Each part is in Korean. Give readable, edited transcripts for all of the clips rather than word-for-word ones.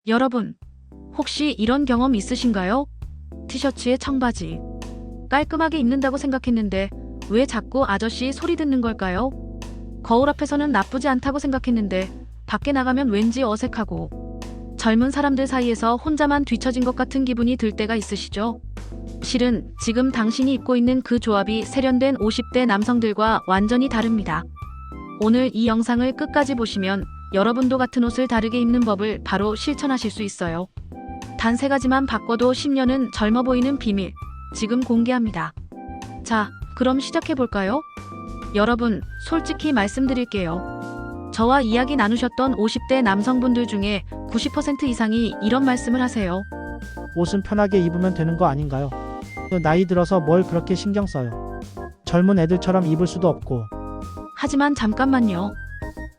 여러분, 혹시 이런 경험 있으신가요? 티셔츠에 청바지. 깔끔하게 입는다고 생각했는데 왜 자꾸 아저씨 소리 듣는 걸까요? 거울 앞에서는 나쁘지 않다고 생각했는데 밖에 나가면 왠지 어색하고 젊은 사람들 사이에서 혼자만 뒤처진 것 같은 기분이 들 때가 있으시죠? 실은 지금 당신이 입고 있는 그 조합이 세련된 50대 남성들과 완전히 다릅니다. 오늘 이 영상을 끝까지 보시면 여러분도 같은 옷을 다르게 입는 법을 바로 실천하실 수 있어요. 단 3가지만 바꿔도 10년은 젊어 보이는 비밀, 지금 공개합니다. 자, 그럼 시작해볼까요? 여러분, 솔직히 말씀드릴게요. 저와 이야기 나누셨던 50대 남성분들 중에 90% 이상이 이런 말씀을 하세요. 옷은 편하게 입으면 되는 거 아닌가요? 나이 들어서 뭘 그렇게 신경 써요? 젊은 애들처럼 입을 수도 없고. 하지만 잠깐만요.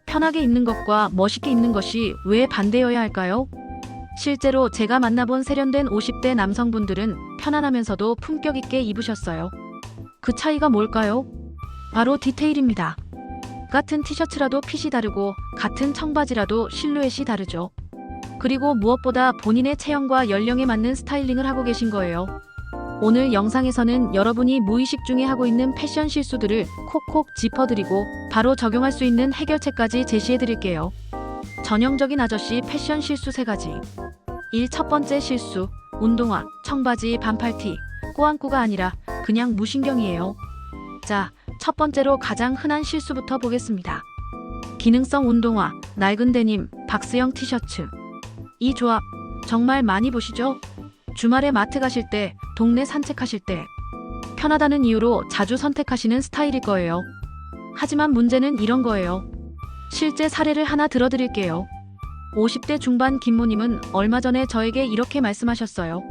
편하게 입는 것과 멋있게 입는 것이 왜 반대여야 할까요? 실제로 제가 만나본 세련된 50대 남성분들은 편안하면서도 품격 있게 입으셨어요. 그 차이가 뭘까요? 바로 디테일입니다. 같은 티셔츠라도 핏이 다르고 같은 청바지라도 실루엣이 다르죠. 그리고 무엇보다 본인의 체형과 연령에 맞는 스타일링을 하고 계신 거예요. 오늘 영상에서는 여러분이 무의식 중에 하고 있는 패션 실수들을 콕콕 짚어드리고 바로 적용할 수 있는 해결책까지 제시해드릴게요. 전형적인 아저씨 패션 실수 3가지. 1. 첫 번째 실수, 운동화, 청바지, 반팔티, 꾸안꾸가 아니라 그냥 무신경이에요. 자, 첫 번째로 가장 흔한 실수부터 보겠습니다. 기능성 운동화, 낡은 데님, 박스형 티셔츠. 이 조합 정말 많이 보시죠? 주말에 마트 가실 때, 동네 산책하실 때 편하다는 이유로 자주 선택하시는 스타일일 거예요. 하지만 문제는 이런 거예요. 실제 사례를 하나 들어드릴게요. 50대 중반 김모님은 얼마 전에 저에게 이렇게 말씀하셨어요.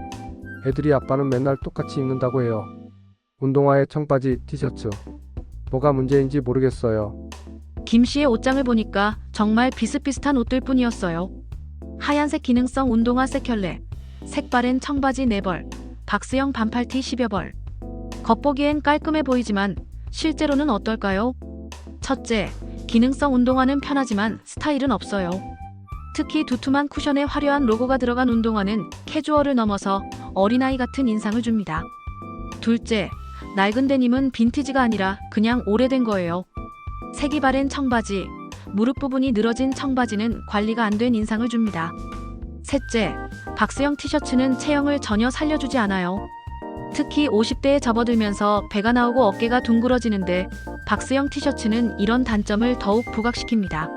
애들이 아빠는 맨날 똑같이 입는다고 해요. 운동화에 청바지, 티셔츠. 뭐가 문제인지 모르겠어요. 김 씨의 옷장을 보니까 정말 비슷비슷한 옷들 뿐이었어요. 하얀색 기능성 운동화 3켤레, 색바랜 청바지 4벌, 박스형 반팔티 10여 벌. 겉보기엔 깔끔해 보이지만 실제로는 어떨까요? 첫째, 기능성 운동화는 편하지만 스타일은 없어요. 특히 두툼한 쿠션에 화려한 로고가 들어간 운동화는 캐주얼을 넘어서 어린아이 같은 인상을 줍니다. 둘째, 낡은 데님은 빈티지가 아니라 그냥 오래된 거예요. 색이 바랜 청바지, 무릎 부분이 늘어진 청바지는 관리가 안 된 인상을 줍니다. 셋째, 박스형 티셔츠는 체형을 전혀 살려주지 않아요. 특히 50대에 접어들면서 배가 나오고 어깨가 둥그러지는데 박스형 티셔츠는 이런 단점을 더욱 부각시킵니다.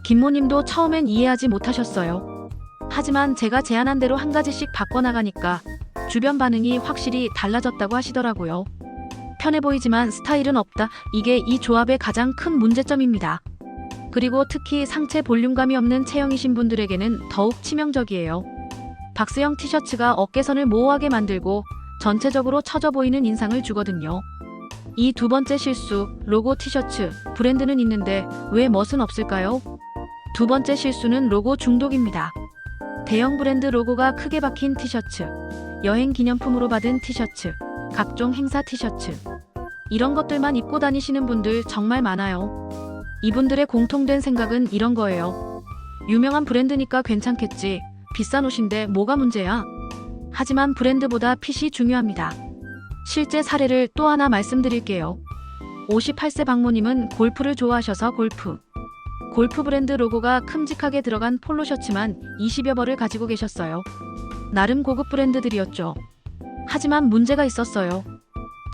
김모님도 처음엔 이해하지 못하셨어요. 하지만 제가 제안한 대로 한 가지씩 바꿔나가니까 주변 반응이 확실히 달라졌다고 하시더라고요. 편해 보이지만 스타일은 없다. 이게 이 조합의 가장 큰 문제점입니다. 그리고 특히 상체 볼륨감이 없는 체형이신 분들에게는 더욱 치명적이에요. 박스형 티셔츠가 어깨선을 모호하게 만들고 전체적으로 처져 보이는 인상을 주거든요. 이 2번째 실수, 로고 티셔츠, 브랜드는 있는데 왜 멋은 없을까요? 2번째 실수는 로고 중독입니다. 대형 브랜드 로고가 크게 박힌 티셔츠, 여행 기념품으로 받은 티셔츠, 각종 행사 티셔츠. 이런 것들만 입고 다니시는 분들 정말 많아요. 이분들의 공통된 생각은 이런 거예요. 유명한 브랜드니까 괜찮겠지. 비싼 옷인데 뭐가 문제야? 하지만 브랜드보다 핏이 중요합니다. 실제 사례를 또 하나 말씀드릴게요. 58세 박모님은 골프를 좋아하셔서 골프 브랜드 로고가 큼직하게 들어간 폴로 셔츠만 20여 벌을 가지고 계셨어요. 나름 고급 브랜드들이었죠. 하지만 문제가 있었어요.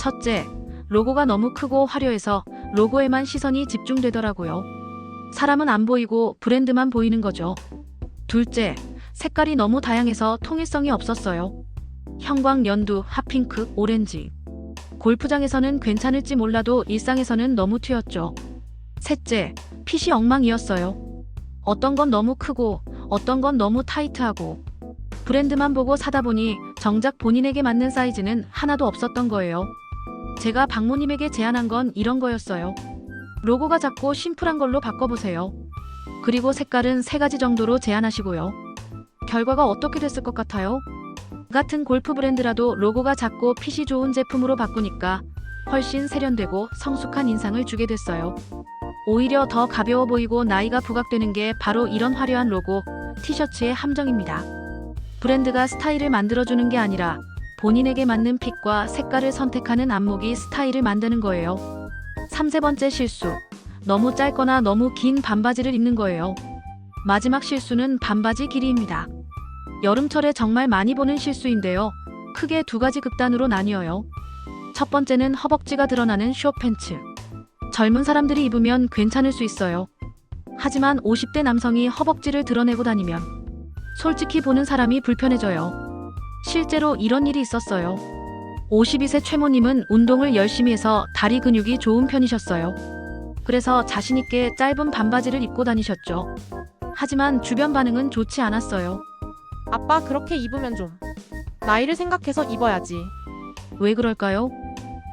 첫째, 로고가 너무 크고 화려해서 로고에만 시선이 집중되더라고요. 사람은 안 보이고 브랜드만 보이는 거죠. 둘째, 색깔이 너무 다양해서 통일성이 없었어요. 형광, 연두, 핫핑크, 오렌지. 골프장에서는 괜찮을지 몰라도 일상에서는 너무 튀었죠. 셋째, 핏이 엉망이었어요. 어떤 건 너무 크고 어떤 건 너무 타이트하고 브랜드만 보고 사다 보니 정작 본인에게 맞는 사이즈는 하나도 없었던 거예요. 제가 박모님에게 제안한 건 이런 거였어요. 로고가 작고 심플한 걸로 바꿔보세요. 그리고 색깔은 3가지 정도로 제한하시고요. 결과가 어떻게 됐을 것 같아요? 같은 골프 브랜드라도 로고가 작고 핏이 좋은 제품으로 바꾸니까 훨씬 세련되고 성숙한 인상을 주게 됐어요. 오히려 더 가벼워 보이고 나이가 부각되는 게 바로 이런 화려한 로고, 티셔츠의 함정입니다. 브랜드가 스타일을 만들어주는 게 아니라 본인에게 맞는 핏과 색깔을 선택하는 안목이 스타일을 만드는 거예요. 3번째 실수. 너무 짧거나 너무 긴 반바지를 입는 거예요. 마지막 실수는 반바지 길이입니다. 여름철에 정말 많이 보는 실수인데요. 크게 두 가지 극단으로 나뉘어요. 첫 번째는 허벅지가 드러나는 숏팬츠. 젊은 사람들이 입으면 괜찮을 수 있어요. 하지만 50대 남성이 허벅지를 드러내고 다니면 솔직히 보는 사람이 불편해져요. 실제로 이런 일이 있었어요. 52세 최모님은 운동을 열심히 해서 다리 근육이 좋은 편이셨어요. 그래서 자신있게 짧은 반바지를 입고 다니셨죠. 하지만 주변 반응은 좋지 않았어요. 아빠 그렇게 입으면 좀 나이를 생각해서 입어야지. 왜 그럴까요?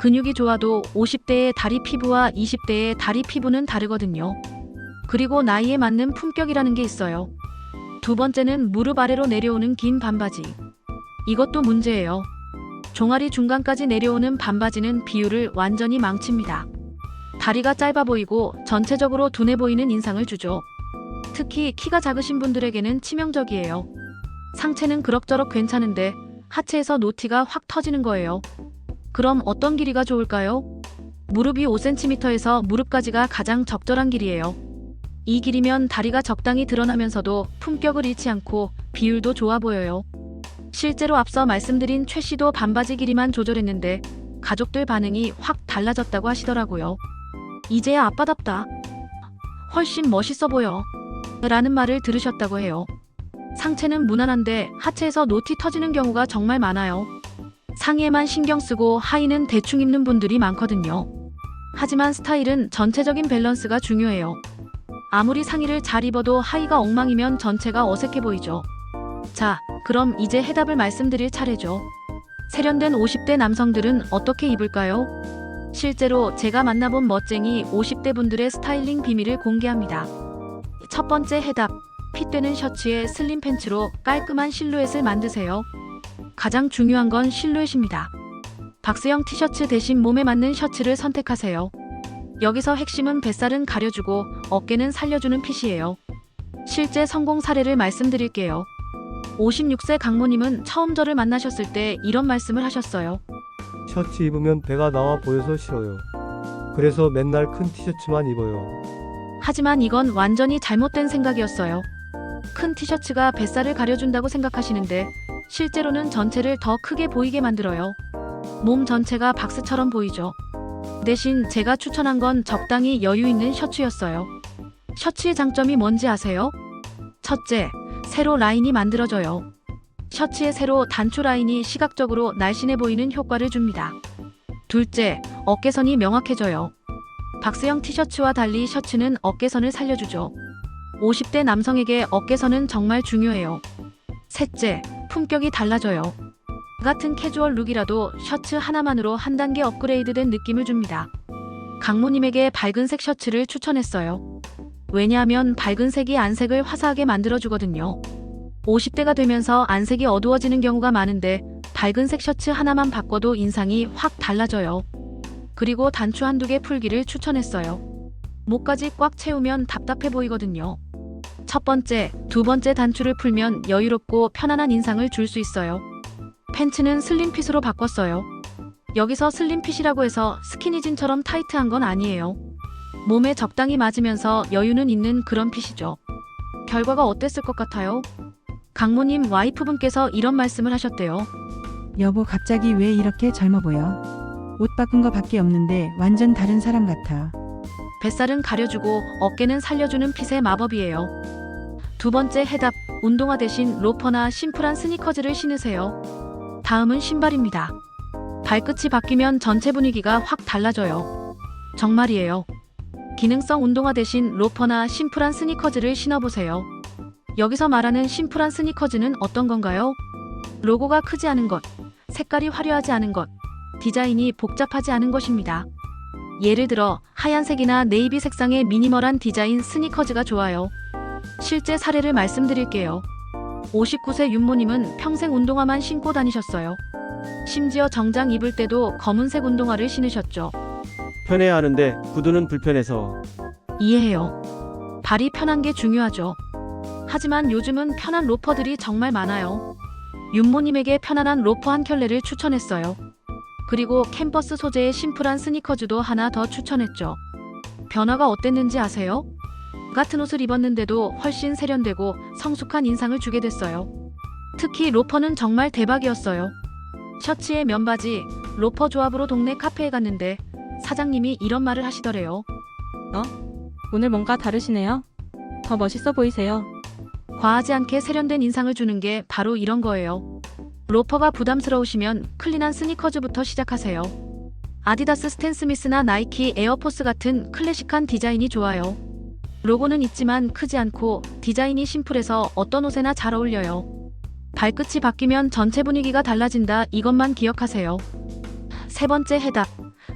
근육이 좋아도 50대의 다리 피부와 20대의 다리 피부는 다르거든요. 그리고 나이에 맞는 품격이라는 게 있어요. 두 번째는 무릎 아래로 내려오는 긴 반바지. 이것도 문제예요. 종아리 중간까지 내려오는 반바지는 비율을 완전히 망칩니다. 다리가 짧아 보이고 전체적으로 둔해 보이는 인상을 주죠. 특히 키가 작으신 분들에게는 치명적이에요. 상체는 그럭저럭 괜찮은데 하체에서 노티가 확 터지는 거예요. 그럼 어떤 길이가 좋을까요? 무릎이 5cm에서 무릎까지가 가장 적절한 길이에요. 이 길이면 다리가 적당히 드러나면서도 품격을 잃지 않고 비율도 좋아 보여요. 실제로 앞서 말씀드린 최 씨도 반바지 길이만 조절했는데 가족들 반응이 확 달라졌다고 하시더라고요. 이제야 아빠답다. 훨씬 멋있어 보여. 라는 말을 들으셨다고 해요. 상체는 무난한데 하체에서 노티 터지는 경우가 정말 많아요. 상의에만 신경 쓰고 하의는 대충 입는 분들이 많거든요. 하지만 스타일은 전체적인 밸런스가 중요해요. 아무리 상의를 잘 입어도 하의가 엉망이면 전체가 어색해 보이죠. 자, 그럼 이제 해답을 말씀드릴 차례죠. 세련된 50대 남성들은 어떻게 입을까요? 실제로 제가 만나본 멋쟁이 50대 분들의 스타일링 비밀을 공개합니다. 첫 번째 해답. 핏되는 셔츠에 슬림 팬츠로 깔끔한 실루엣을 만드세요. 가장 중요한 건 실루엣입니다. 박스형 티셔츠 대신 몸에 맞는 셔츠를 선택하세요. 여기서 핵심은 뱃살은 가려주고 어깨는 살려주는 핏이에요. 실제 성공 사례를 말씀드릴게요. 56세 강모님은 처음 저를 만나셨을 때 이런 말씀을 하셨어요. 셔츠 입으면 배가 나와 보여서 싫어요. 그래서 맨날 큰 티셔츠만 입어요. 하지만 이건 완전히 잘못된 생각이었어요. 큰 티셔츠가 뱃살을 가려준다고 생각하시는데 실제로는 전체를 더 크게 보이게 만들어요. 몸 전체가 박스처럼 보이죠. 대신 제가 추천한 건 적당히 여유 있는 셔츠였어요. 셔츠의 장점이 뭔지 아세요? 첫째, 세로 라인이 만들어져요. 셔츠의 세로 단추 라인이 시각적으로 날씬해 보이는 효과를 줍니다. 둘째, 어깨선이 명확해져요. 박스형 티셔츠와 달리 셔츠는 어깨선을 살려주죠. 50대 남성에게 어깨선은 정말 중요해요. 셋째, 품격이 달라져요. 같은 캐주얼 룩이라도 셔츠 하나만으로 한 단계 업그레이드된 느낌을 줍니다. 강모님에게 밝은색 셔츠를 추천했어요. 왜냐하면 밝은 색이 안색을 화사하게 만들어주거든요. 50대가 되면서 안색이 어두워지는 경우가 많은데 밝은색 셔츠 하나만 바꿔도 인상이 확 달라져요. 그리고 단추 한두 개 풀기를 추천했어요. 목까지 꽉 채우면 답답해 보이거든요. 첫 번째, 두 번째 단추를 풀면 여유롭고 편안한 인상을 줄 수 있어요. 팬츠는 슬림핏으로 바꿨어요. 여기서 슬림핏이라고 해서 스키니진처럼 타이트한 건 아니에요. 몸에 적당히 맞으면서 여유는 있는 그런 핏이죠. 결과가 어땠을 것 같아요? 강모님 와이프분께서 이런 말씀을 하셨대요. 여보 갑자기 왜 이렇게 젊어 보여? 옷 바꾼 거 밖에 없는데 완전 다른 사람 같아. 뱃살은 가려주고 어깨는 살려주는 핏의 마법이에요. 두 번째 해답, 운동화 대신 로퍼나 심플한 스니커즈를 신으세요. 다음은 신발입니다. 발끝이 바뀌면 전체 분위기가 확 달라져요. 정말이에요. 기능성 운동화 대신 로퍼나 심플한 스니커즈를 신어보세요. 여기서 말하는 심플한 스니커즈는 어떤 건가요? 로고가 크지 않은 것, 색깔이 화려하지 않은 것, 디자인이 복잡하지 않은 것입니다. 예를 들어 하얀색이나 네이비 색상의 미니멀한 디자인 스니커즈가 좋아요. 실제 사례를 말씀드릴게요. 59세 윤모님은 평생 운동화만 신고 다니셨어요. 심지어 정장 입을 때도 검은색 운동화를 신으셨죠. 편해야 하는데 구두는 불편해서. 이해해요. 발이 편한 게 중요하죠. 하지만 요즘은 편한 로퍼들이 정말 많아요. 윤모님에게 편안한 로퍼 한 켤레를 추천했어요. 그리고 캠퍼스 소재의 심플한 스니커즈도 하나 더 추천했죠. 변화가 어땠는지 아세요? 같은 옷을 입었는데도 훨씬 세련되고 성숙한 인상을 주게 됐어요. 특히 로퍼는 정말 대박이었어요. 셔츠에 면바지, 로퍼 조합으로 동네 카페에 갔는데 사장님이 이런 말을 하시더래요. 오늘 뭔가 다르시네요. 더 멋있어 보이세요. 과하지 않게 세련된 인상을 주는 게 바로 이런 거예요. 로퍼가 부담스러우시면 클린한 스니커즈부터 시작하세요. 아디다스 스탠 스미스나 나이키 에어포스 같은 클래식한 디자인이 좋아요. 로고는 있지만 크지 않고 디자인이 심플해서 어떤 옷에나 잘 어울려요. 발끝이 바뀌면 전체 분위기가 달라진다, 이것만 기억하세요. 세 번째 해답.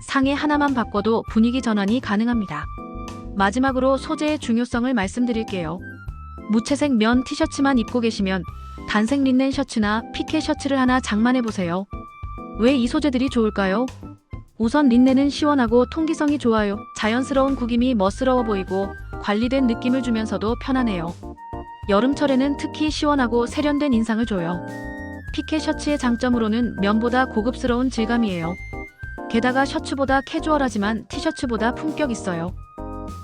상의 하나만 바꿔도 분위기 전환이 가능합니다. 마지막으로 소재의 중요성을 말씀드릴게요. 무채색 면 티셔츠만 입고 계시면 단색 린넨 셔츠나 피케 셔츠를 하나 장만해보세요. 왜 이 소재들이 좋을까요? 우선 린넨은 시원하고 통기성이 좋아요. 자연스러운 구김이 멋스러워 보이고 관리된 느낌을 주면서도 편안해요. 여름철에는 특히 시원하고 세련된 인상을 줘요. 피케 셔츠의 장점으로는 면보다 고급스러운 질감이에요. 게다가 셔츠보다 캐주얼하지만 티셔츠보다 품격 있어요.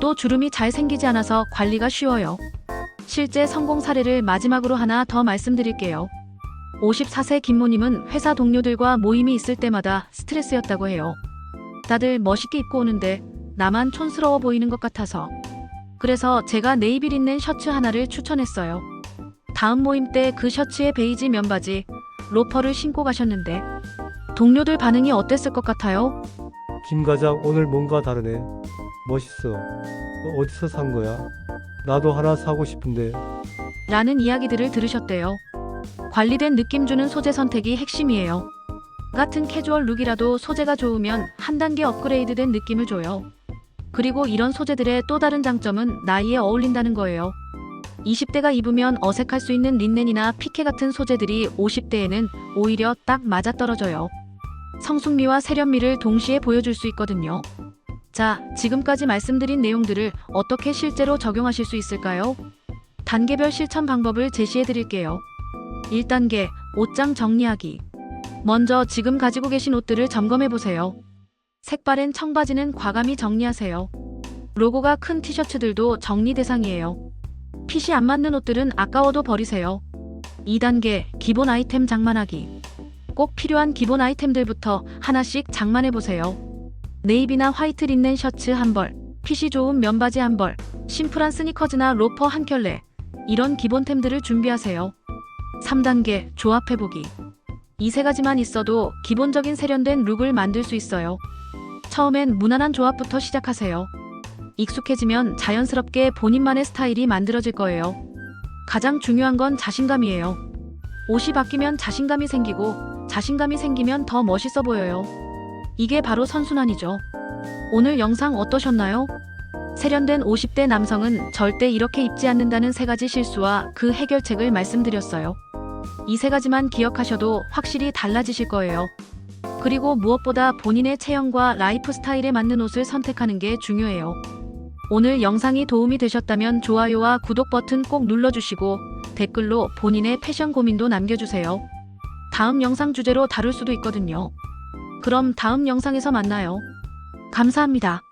또 주름이 잘 생기지 않아서 관리가 쉬워요. 실제 성공 사례를 마지막으로 하나 더 말씀드릴게요. 54세 김모님은 회사 동료들과 모임이 있을 때마다 스트레스였다고 해요. 다들 멋있게 입고 오는데 나만 촌스러워 보이는 것 같아서. 그래서 제가 네이비 린넨 셔츠 하나를 추천했어요. 다음 모임 때 그 셔츠에 베이지 면바지, 로퍼를 신고 가셨는데 동료들 반응이 어땠을 것 같아요? 김 과장 오늘 뭔가 다르네. 멋있어. 어디서 산 거야? 나도 하나 사고 싶은데. 라는 이야기들을 들으셨대요. 관리된 느낌 주는 소재 선택이 핵심이에요. 같은 캐주얼 룩이라도 소재가 좋으면 한 단계 업그레이드된 느낌을 줘요. 그리고 이런 소재들의 또 다른 장점은 나이에 어울린다는 거예요. 20대가 입으면 어색할 수 있는 린넨이나 피케 같은 소재들이 50대에는 오히려 딱 맞아떨어져요. 성숙미와 세련미를 동시에 보여줄 수 있거든요. 자, 지금까지 말씀드린 내용들을 어떻게 실제로 적용하실 수 있을까요? 단계별 실천 방법을 제시해 드릴게요. 1단계, 옷장 정리하기. 먼저 지금 가지고 계신 옷들을 점검해 보세요. 색바랜 청바지는 과감히 정리하세요. 로고가 큰 티셔츠들도 정리 대상이에요. 핏이 안 맞는 옷들은 아까워도 버리세요. 2단계, 기본 아이템 장만하기. 꼭 필요한 기본 아이템들부터 하나씩 장만해 보세요. 네이비나 화이트 린넨 셔츠 한 벌, 핏이 좋은 면바지 한 벌, 심플한 스니커즈나 로퍼 한 켤레, 이런 기본템들을 준비하세요. 3단계, 조합해보기. 이 세 가지만 있어도 기본적인 세련된 룩을 만들 수 있어요. 처음엔 무난한 조합부터 시작하세요. 익숙해지면 자연스럽게 본인만의 스타일이 만들어질 거예요. 가장 중요한 건 자신감이에요. 옷이 바뀌면 자신감이 생기고 자신감이 생기면 더 멋있어 보여요. 이게 바로 선순환이죠. 오늘 영상 어떠셨나요? 세련된 50대 남성은 절대 이렇게 입지 않는다는 3가지 실수와 그 해결책을 말씀드렸어요. 이 3가지만 기억하셔도 확실히 달라지실 거예요. 그리고 무엇보다 본인의 체형과 라이프 스타일에 맞는 옷을 선택하는 게 중요해요. 오늘 영상이 도움이 되셨다면 좋아요와 구독 버튼 꼭 눌러주시고 댓글로 본인의 패션 고민도 남겨주세요. 다음 영상 주제로 다룰 수도 있거든요. 그럼 다음 영상에서 만나요. 감사합니다.